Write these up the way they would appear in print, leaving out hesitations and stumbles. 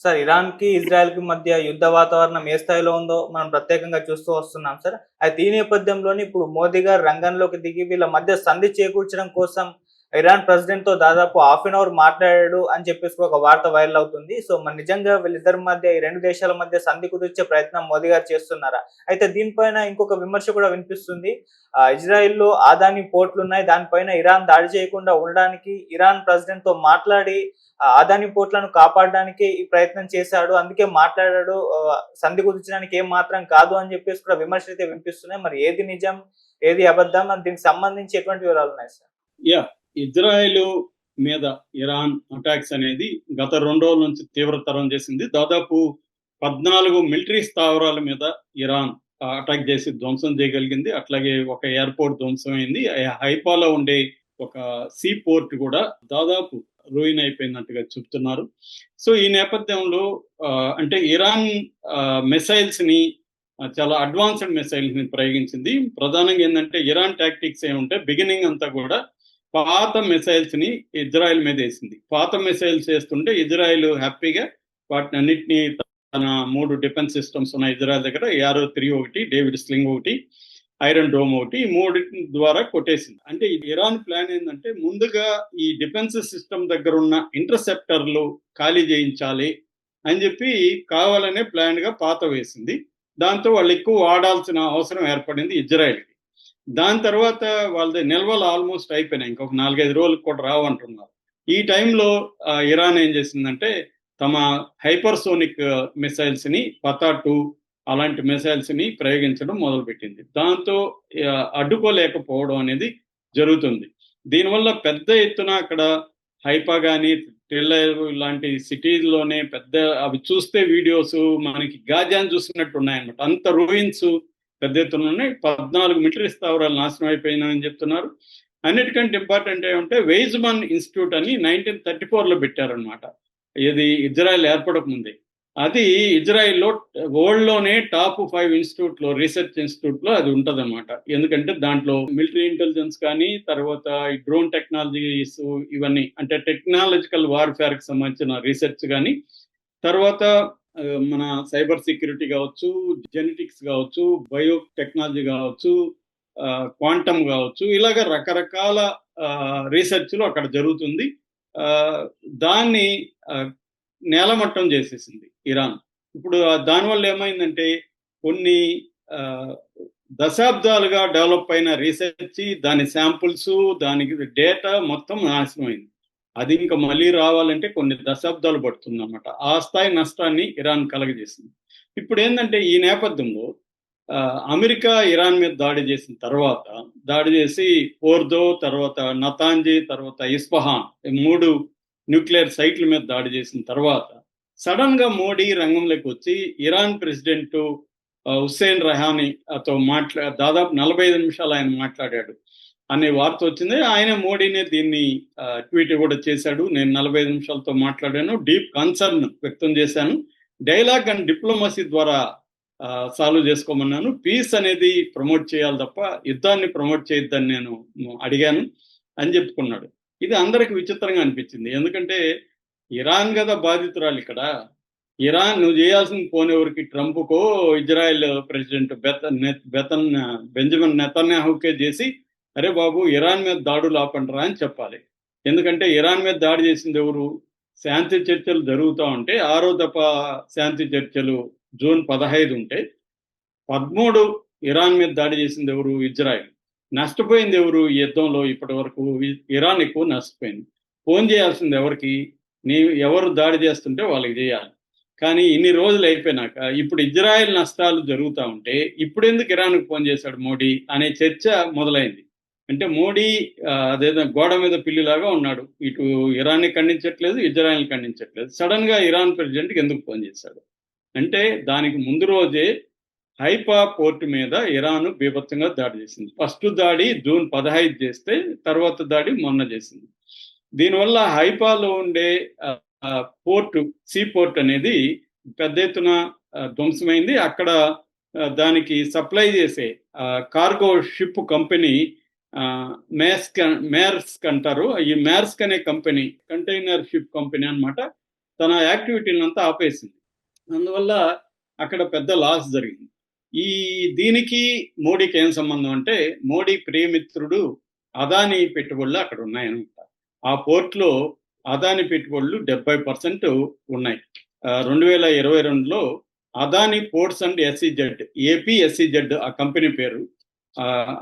Sir, ఇరాన్‌కి, ఇజ్రాయెల్‌కి మధ్య యుద్ధ వాతావరణం ఏ స్థాయిలో ఉందో మనం ప్రత్యేకంగా చూస్తూ వస్తున్నాం సార్. అయితే ఈ నేపథ్యంలోనే ఇప్పుడు మోదీ గారు రంగంలోకి దిగి వీళ్ళ మధ్య సంధి చేకూర్చడం కోసం ఇరాన్ ప్రెసిడెంట్‌తో దాదాపు హాఫ్ అన్ అవర్ మాట్లాడాడు అని చెప్పేసి కూడా ఒక వార్త వైరల్ అవుతుంది. సో, మరి నిజంగా వీళ్ళిద్దరి మధ్య ఈ 2 దేశాల మధ్య సంధి కుదిర్చే ప్రయత్నం మోదీ గారు చేస్తున్నారా? అయితే దీనిపైన ఇంకొక విమర్శ కూడా వినిపిస్తుంది. ఇజ్రాయెల్‌లో అదానీ పోర్ట్‌లున్నాయి. దానిపైన ఇరాన్ దాడి చేయకుండా ఉండడానికి ఇరాన్ ప్రెసిడెంట్‌తో మాట్లాడి అదాని పోర్ట్‌లను కాపాడడానికే ఈ ప్రయత్నం చేశాడు. అందుకే మాట్లాడాడు. సంధి కుదిర్చడానికి ఏం మాత్రం కాదు అని చెప్పేసి కూడా విమర్శలైతే వినిపిస్తున్నాయి. మరి ఏది నిజం? ఏది అబద్ధం? అని దీనికి సంబంధించి ఎటువంటి వివరాలున్నాయి సార్? యాహ్! ఇజ్రాయెలు మీద ఇరాన్ అటాక్స్ అనేది గత 2 రోజుల నుంచి తీవ్రతరం చేసింది. దాదాపు 14 మిలిటరీ స్థావరాల మీద ఇరాన్ అటాక్ చేసి ధ్వంసం చేయగలిగింది. అట్లాగే ఒక ఎయిర్‌పోర్ట్ ధ్వంసమైంది. హైఫాలో ఉండే ఒక సీ పోర్ట్ కూడా దాదాపు రూయిన్ అయిపోయినట్టుగా చెప్తున్నారు. సో, ఈ నేపథ్యంలో అంటే ఇరాన్ మిసైల్స్‌ని చాలా అడ్వాన్స్‌డ్ మిసైల్స్‌ని ప్రయోగించింది. ప్రధానంగా ఏందంటే ఇరాన్ టాక్టిక్స్ ఏమంటే బిగినింగ్ అంతా కూడా పాత మిసైల్స్‌ని ఇజ్రాయెల్ మీదేసింది. పాత మిసైల్స్ ఏస్తుంటే ఇజ్రాయెల్ హ్యాపీగా వాటినన్నిటిని తన 3 డిఫెన్స్ సిస్టమ్స్ ఉన్నాయి ఇజ్రాయెల్ దగ్గర. యారో 3 ఒకటి, డేవిడ్ స్లింగ్ ఒకటి, ఐరన్ డోమ్ ఒకటి. ఈ మూడిటి ద్వారా కొట్టేసింది. అంటే ఇరాన్ ప్లాన్ ఏందంటే ముందుగా ఈ డిఫెన్స్ సిస్టమ్ దగ్గర ఉన్న ఇంటర్సెప్టర్లు ఖాళీ చేయించాలి అని చెప్పి కావాలనే ప్లాన్‌గా పాత వేసింది. దాంతో వాళ్ళు ఎక్కువ వాడాల్సిన అవసరం ఏర్పడింది ఇజ్రాయెల్‌కి. దాని తర్వాత వాళ్ళది నిల్వలు ఆల్మోస్ట్ అయిపోయినాయి. ఇంకొక 4, 5 రోజులకు కూడా రావంటున్నారు. ఈ టైంలో ఇరాన్ ఏం చేసిందంటే తమ హైపర్సోనిక్ మిసైల్స్‌ని పతా-2 అలాంటి మిసైల్స్‌ని ప్రయోగించడం మొదలుపెట్టింది. దాంతో అడ్డుకోలేకపోవడం అనేది జరుగుతుంది. దీనివల్ల పెద్ద ఎత్తున అక్కడ హైఫా గాని, టెల్ అవివ్ ఇలాంటి సిటీల్లోనే పెద్ద అవి చూస్తే వీడియోస్ మనకి గాజాని చూసినట్టు ఉన్నాయన్నమాట. అంత రూయిన్స్ పెద్ద ఎత్తున ఉన్నాయి. 14 మిలిటరీ స్థావరాలు నాశనం అయిపోయినాయని చెప్తున్నారు. అన్నిటికంటే ఇంపార్టెంట్ ఏమంటే వెయిజ్మన్ ఇన్స్టిట్యూట్ అని 1934లో పెట్టారనమాట. ఇది ఇజ్రాయెల్ ఏర్పడక ముందే. అది ఇజ్రాయెల్‌లో వరల్డ్‌లోనే టాప్ 5 ఇన్స్టిట్యూట్‌లో రీసెర్చ్ ఇన్స్టిట్యూట్‌లో అది ఉంటదనమాట. ఎందుకంటే దాంట్లో మిలిటరీ ఇంటెలిజెన్స్ కానీ, తర్వాత ఈ డ్రోన్ టెక్నాలజీస్ ఇవన్నీ అంటే టెక్నాలజికల్ వార్‌ఫేర్‌కి సంబంధించిన రీసెర్చ్ గాని, తర్వాత మన సైబర్ సెక్యూరిటీ కావచ్చు, జెనెటిక్స్ కావచ్చు, బయో టెక్నాలజీ కావచ్చు, క్వాంటమ్ కావచ్చు, ఇలాగ రకరకాల రీసెర్చ్‌లు అక్కడ జరుగుతుంది. దాన్ని నేలమట్టం చేసేసింది ఇరాన్. ఇప్పుడు దానివల్ల ఏమైందంటే కొన్ని దశాబ్దాలుగా డెవలప్ అయిన రీసెర్చ్, దాని శాంపుల్స్, దానికి డేటా మొత్తం నాశనమైంది. అది ఇంకా మళ్ళీ రావాలంటే కొన్ని దశాబ్దాలు పడుతుందన్నమాట. ఆ స్థాయి నష్టాన్ని ఇరాన్ కలగజేసింది. ఇప్పుడు ఏంటంటే ఈ నేపథ్యంలో అమెరికా ఇరాన్ మీద దాడి చేసిన తర్వాత, దాడి చేసి ఫోర్దో, తర్వాత నతాంజీ, తర్వాత ఇస్ఫహాన్ 3 న్యూక్లియర్ సైట్ల మీద దాడి చేసిన తర్వాత సడన్ గా మోడీ రంగంలోకి వచ్చి ఇరాన్ ప్రెసిడెంట్ హుస్సేన్ రహానీతో దాదాపు 45 నిమిషాలు ఆయన మాట్లాడాడు అనే వార్త వచ్చింది. ఆయన మోడీనే దీన్ని ట్వీట్ కూడా చేశాడు. నేను 45 నిమిషాలతో మాట్లాడాను, డీప్ కన్సర్న్ వ్యక్తం చేశాను, డైలాగ్ అండ్ డిప్లొమసీ ద్వారా సాల్వ్ చేసుకోమన్నాను, పీస్ అనేది ప్రమోట్ చేయాలి తప్ప యుద్ధాన్ని ప్రమోట్ చేయొద్దని నేను అడిగాను అని చెప్పుకున్నాడు. ఇది అందరికి విచిత్రంగా అనిపించింది. ఎందుకంటే ఇరాన్ కదా బాధితురాలు ఇక్కడ. ఇరాన్ నువ్వు చేయాల్సిన పోనెవరికి, ట్రంప్కో ఇజ్రాయెల్ ప్రెసిడెంట్ బెంజమిన్ నెతన్యాహుకే చేసి అరే బాబు ఇరాన్ మీద దాడులు ఆపండిరా అని చెప్పాలి. ఎందుకంటే ఇరాన్ మీద దాడి చేసింది ఎవరు? శాంతి చర్చలు జరుగుతూ ఉంటే 6వ దఫా శాంతి చర్చలు జూన్ 15 ఉంటే 13 ఇరాన్ మీద దాడి చేసింది ఎవరు? ఇజ్రాయెల్. నష్టపోయింది ఎవరు ఈ యుద్ధంలో? ఇప్పటి వరకు ఇరాన్ ఎక్కువ నష్టపోయింది. ఫోన్ చేయాల్సింది ఎవరికి? ఎవరు దాడి చేస్తుంటే వాళ్ళకి చేయాలి. కానీ ఇన్ని రోజులు అయిపోయినాక ఇప్పుడు ఇజ్రాయెల్ నష్టాలు జరుగుతూ ఉంటే ఇప్పుడు ఎందుకు ఇరాన్కి ఫోన్ చేశాడు మోడీ అనే చర్చ మొదలైంది. అంటే మోడీ అదేదో గోడ మీద పిల్లిలాగా ఉన్నాడు. ఇటు ఇరాన్ని ఖండించట్లేదు, ఇజ్రాయెల్ని ఖండించట్లేదు. సడన్ గా ఇరాన్ ప్రెసిడెంట్కి ఎందుకు ఫోన్ చేశాడు అంటే దానికి ముందు రోజే హైఫా పోర్ట్ మీద ఇరాన్ బీభత్సంగా దాడి చేసింది. ఫస్ట్ దాడి జూన్ 15 చేస్తే తర్వాత దాడి మొన్న చేసింది. దీనివల్ల హైఫాలో ఉండే పోర్టు, సీ పోర్ట్ అనేది పెద్ద ఎత్తున ధ్వంసమైంది. అక్కడ దానికి సప్లై చేసే కార్గో షిప్ కంపెనీ మేర్స్క్ అంటారు. ఈ మేర్స్క్ అనే కంపెనీ కంటైనర్ షిప్ కంపెనీ అనమాట. తన యాక్టివిటీలను అంతా ఆపేసింది. అందువల్ల అక్కడ పెద్ద లాస్ జరిగింది. దీనికి మోడీకి ఏం సంబంధం అంటే, మోడీ ప్రియమిత్రుడు అదానీ పెట్టుబడులు అక్కడ ఉన్నాయన్నమాట. ఆ పోర్ట్లో అదానీ పెట్టుబడులు 70% ఉన్నాయి. 2022లో Adani ports and SEZ, APSEZ ఆ కంపెనీ పేరు,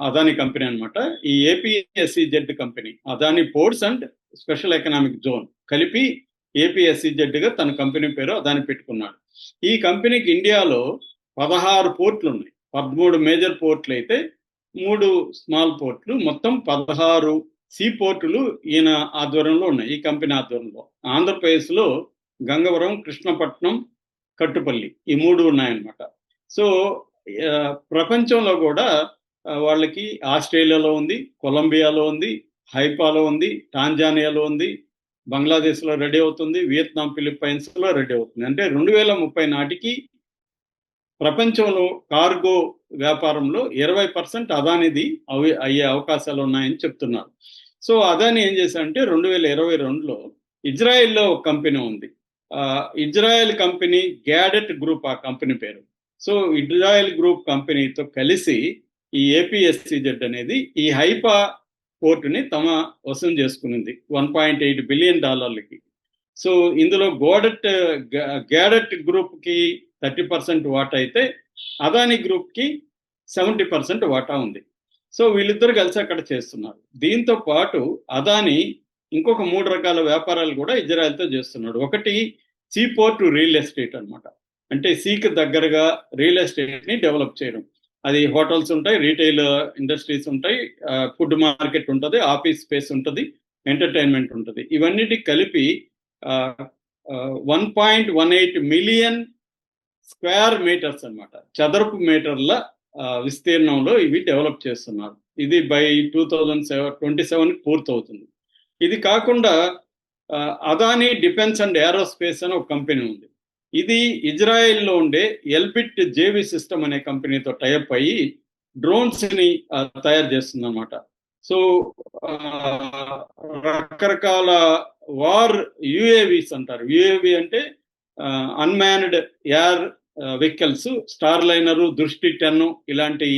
అదానీ కంపెనీ అన్నమాట. ఈ APSEZ company Adani ports and special economic zone కలిపి APSEZ గా తన కంపెనీ పేరు అదానీ పెట్టుకున్నాడు. ఈ కంపెనీకి ఇండియాలో 16 పోర్ట్లు ఉన్నాయి. 13 మేజర్ పోర్ట్లు అయితే 3 స్మాల్ పోర్ట్లు, మొత్తం 16 సీ పోర్టులు ఈయన ఆధ్వర్యంలో ఉన్నాయి, ఈ కంపెనీ ఆధ్వర్యంలో. ఆంధ్రప్రదేశ్లో గంగవరం, కృష్ణపట్నం, కట్టుపల్లి ఈ 3 ఉన్నాయన్నమాట. సో ప్రపంచంలో కూడా వాళ్ళకి ఆస్ట్రేలియాలో ఉంది, కొలంబియాలో ఉంది, హైపాలో ఉంది, టాంజానియాలో ఉంది, బంగ్లాదేశ్లో రెడీ అవుతుంది, వియత్నాం, ఫిలిప్పైన్స్లో రెడీ అవుతుంది. అంటే 2030 నాటికి ప్రపంచంలో కార్గో వ్యాపారంలో 20% అదానిది అయ్యే అవకాశాలు ఉన్నాయని చెప్తున్నారు. సో అదాని ఏం చేశారంటే 2022లో ఇజ్రాయెల్లో ఒక కంపెనీ ఉంది. ఇజ్రాయెల్ కంపెనీ గ్యాడెట్ గ్రూప్ ఆ కంపెనీ పేరు. సో ఇజ్రాయెల్ గ్రూప్ కంపెనీతో కలిసి ఈ APSEZ అనేది ఈ హైపా పోర్టుని తమ వశం చేసుకునింది $1.8 బిలియన్. సో ఇందులో గ్యాడెట్ గ్రూప్ కి 30% వాటా అయితే అదానీ గ్రూప్ కి 70% వాటా ఉంది. సో వీళ్ళిద్దరు కలిసి అక్కడ చేస్తున్నారు. దీంతో పాటు అదానీ ఇంకొక 3 రకాల వ్యాపారాలు కూడా ఇజ్రాయెల్తో చేస్తున్నాడు. ఒకటి సీపోర్ట్ రియల్ ఎస్టేట్ అన్నమాట. అంటే సీకి దగ్గరగా రియల్ ఎస్టేట్ ని డెవలప్ చేయడం. అది హోటల్స్ ఉంటాయి, రీటైల్ ఇండస్ట్రీస్ ఉంటాయి, ఫుడ్ మార్కెట్ ఉంటుంది, ఆఫీస్ స్పేస్ ఉంటుంది, ఎంటర్టైన్మెంట్ ఉంటుంది. ఇవన్నిటికి కలిపి 1.18 మిలియన్ స్క్వేర్ మీటర్స్ అన్నమాట, చదరపు మీటర్ల విస్తీర్ణంలో ఇవి డెవలప్ చేస్తున్నారు. ఇది బై 2027 పూర్తవుతుంది. ఇది కాకుండా అదానీ డిఫెన్స్ అండ్ ఏరోస్పేస్ అని ఒక కంపెనీ ఉంది. ఇది ఇజ్రాయెల్లో ఉండే ఎల్బిట్ జేవి సిస్టమ్ అనే కంపెనీతో టైఅప్ అయ్యి డ్రోన్స్ ని తయారు చేస్తుంది అన్నమాట. సో రకరకాల వార్ UAVs అంటారు. UAV అంటే unmanned air vehicles, star liner, దృష్టి 10 ఇలాంటి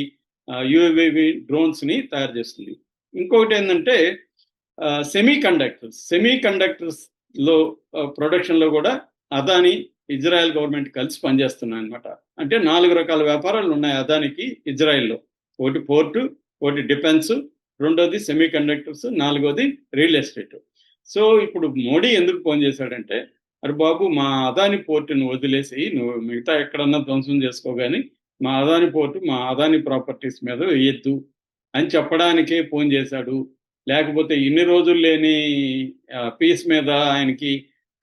UAV డ్రోన్స్ ని తయారు చేస్తుంది. ఇంకొకటి ఏంటంటే సెమీ కండక్టర్స్ లో ప్రొడక్షన్ లో కూడా అదానీ, ఇజ్రాయెల్ గవర్నమెంట్ కలిసి పనిచేస్తున్నాయి అనమాట. అంటే 4 రకాల వ్యాపారాలు ఉన్నాయి అదానికి ఇజ్రాయెల్లో. ఒకటి పోర్టు, ఒకటి డిఫెన్స్, రెండోది సెమీ కండక్టర్స్, 4వది రియల్ ఎస్టేట్. సో ఇప్పుడు మోడీ ఎందుకు ఫోన్ చేశాడంటే, అరే బాబు మా అదానీ పోర్టును వదిలేసి నువ్వు మిగతా ఎక్కడన్నా ధ్వంసం చేసుకోగాని మా అదానీ పోర్టు, మా అదానీ ప్రాపర్టీస్ మీద వేయద్దు అని చెప్పడానికే ఫోన్ చేశాడు. లేకపోతే ఇన్ని రోజులు లేని పీస్ మీద ఆయనకి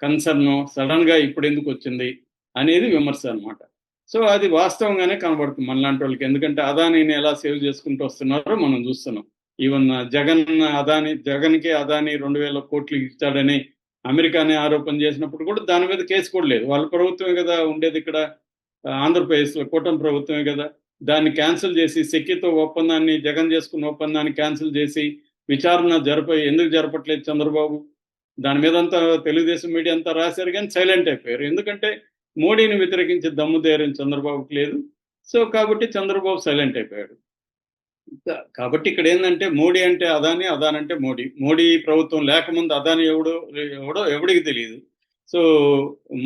కన్సర్న్ సడన్ గా ఇప్పుడు ఎందుకు వచ్చింది అనేది విమర్శ అనమాట. సో అది వాస్తవంగానే కనబడుతుంది మనలాంటి వాళ్ళకి. ఎందుకంటే అదానీని ఎలా సేవ్ చేసుకుంటూ వస్తున్నారో మనం చూస్తున్నాం. ఈవెన్ జగన్కి అదానీ 2000 కోట్లు ఇచ్చాడని అమెరికానే ఆరోపణ చేసినప్పుడు కూడా దాని మీద కేసు కూడా లేదు. వాళ్ళ ప్రభుత్వమే కదా ఉండేది ఇక్కడ ఆంధ్రప్రదేశ్లో, కూటమి ప్రభుత్వమే కదా. దాన్ని క్యాన్సిల్ చేసి సెక్కితో ఒప్పందాన్ని, జగన్ చేసుకున్న ఒప్పందాన్ని క్యాన్సిల్ చేసి విచారణ ఎందుకు జరపట్లేదు చంద్రబాబు? దాని మీద అంతా తెలుగుదేశం మీడియా అంతా రాశారు కానీ సైలెంట్ అయిపోయారు. ఎందుకంటే మోడీని వ్యతిరేకించే దమ్ము ధైర్యం చంద్రబాబుకి లేదు. సో కాబట్టి చంద్రబాబు సైలెంట్ అయిపోయాడు. కాబట్టి ఇక్కడ ఏంటంటే మోడీ అంటే అదానీ, అదానీ అంటే మోడీ. మోడీ ప్రభుత్వం లేకముందు అదానీ ఎవడికి తెలియదు. సో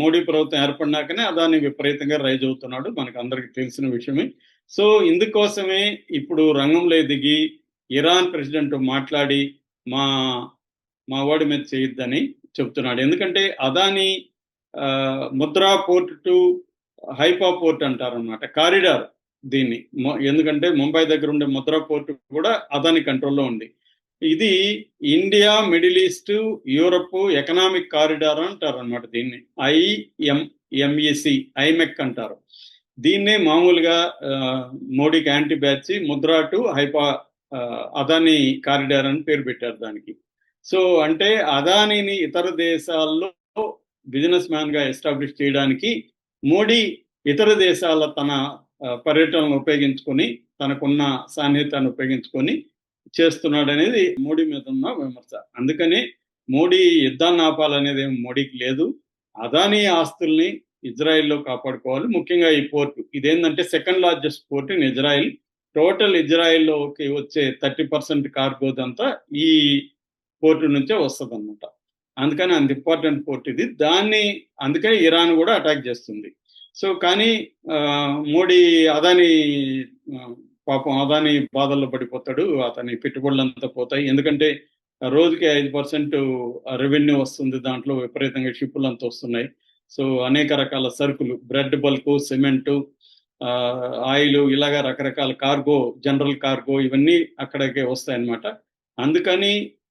మోడీ ప్రభుత్వం ఏర్పడినాకనే అదానీ విపరీతంగా రైజ్ అవుతున్నాడు, మనకు అందరికి తెలిసిన విషయమే. సో ఇందుకోసమే ఇప్పుడు రంగంలో దిగి ఇరాన్ ప్రెసిడెంట్ మాట్లాడి మా వాడి మీద చేయొద్దని చెప్తున్నాడు. ఎందుకంటే Adani Mundra port to Haifa port అంటారన్నమాట, కారిడార్ దీన్ని. ఎందుకంటే ముంబై దగ్గర ఉండే ముద్రా పోర్ట్ కూడా అదానీ కంట్రోల్లో ఉంది. ఇది India, middle east, Europe economic corridor అంటారు అనమాట. దీన్ని IMEC, ఐమెక్ అంటారు. దీన్నే మామూలుగా మోడీకి anti batch Mudra to హైపా Adani corridor అని పేరు పెట్టారు దానికి. సో అంటే అదానీని ఇతర దేశాల్లో బిజినెస్ మ్యాన్ గా ఎస్టాబ్లిష్ చేయడానికి మోడీ ఇతర దేశాల తన పర్యటనను ఉపయోగించుకొని, తనకున్న సాన్నిహితాన్ని ఉపయోగించుకొని చేస్తున్నాడు అనేది మోడీ మీద ఉన్న విమర్శ. అందుకని మోడీ యుద్ధాన్ని ఆపాలనేది ఏమి మోడీకి లేదు. అదానీ ఆస్తుల్ని ఇజ్రాయెల్లో కాపాడుకోవాలి. ముఖ్యంగా ఈ పోర్టు ఇదేంటంటే second largest port in Israel. Total ఇజ్రాయెల్లోకి వచ్చే 30% కార్గోదంతా ఈ పోర్టు నుంచే వస్తుందన్నమాట. అందుకని అంత ఇంపార్టెంట్ పోర్ట్ ఇది. అందుకని ఇరాన్ కూడా అటాక్ చేస్తుంది. సో కానీ మోడీ అదానీ పాపం అదానీ బాధల్లో పడిపోతాడు. అతని పెట్టుబడులంతా పోతాయి. ఎందుకంటే రోజుకి 5% రెవెన్యూ వస్తుంది. దాంట్లో విపరీతంగా షిప్పులు అంతా వస్తున్నాయి. సో అనేక రకాల సరుకులు, బ్రెడ్ బల్క్, సిమెంటు, ఆయిల్, ఇలాగా రకరకాల కార్గో, జనరల్ కార్గో ఇవన్నీ అక్కడికే వస్తాయన్నమాట. అందుకని